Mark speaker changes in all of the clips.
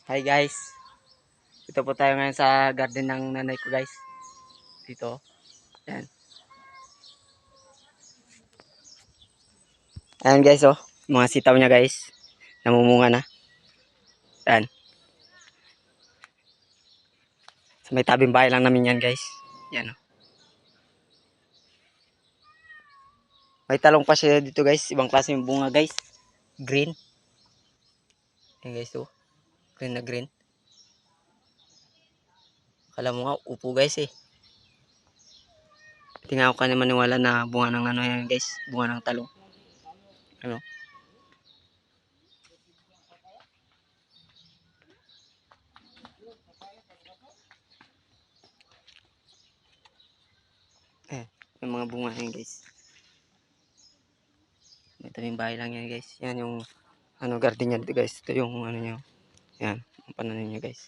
Speaker 1: Hi guys, ito po tayo ngayon sa garden ng nanay ko guys. Dito, ayan. Ayan guys oh, mga sitaw niya guys. Namumunga na. Ayan. Sa may tabing bahay lang namin yan guys. Yan oh. May talong pa siya dito guys. Ibang klase yung bunga guys. Green. Ayan guys oh. Green na green. Akala mo nga upo guys eh. Tingnan ko ka naman maniwala na bunga ng ano yan guys. Bunga ng talong. Ano? Eh, yung mga bunga yan guys. May tabing bahay lang yan guys. Yan yung ano garden niya dito guys. Ito yung ano niya. Yan, ang pananim niya guys.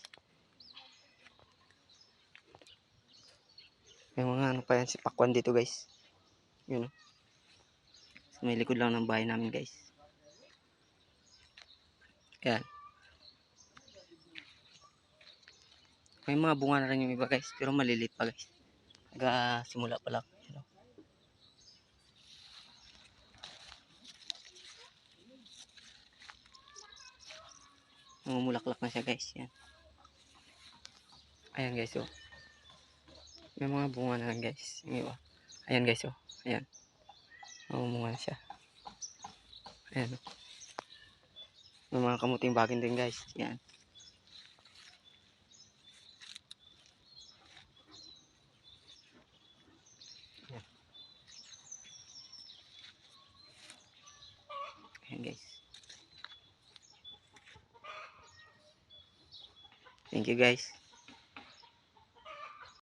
Speaker 1: May mga ano pa yan si Pakwan dito guys. Yun oh. So, may likod lang ng bahay namin guys. Yan. May mga bunga na rin yung iba guys. Pero malilit pa guys. Simula pa lang. Yan, oh. Namumulaklak na siya guys. Yan. Ayan guys oh. May mga bunga na rin guys. Yung iba. Ayan guys oh. Ayan. Namumunga na siya. Ayan oh. May mga kamuting bagin din guys. Yan. Yan. Ayan guys. Thank you guys.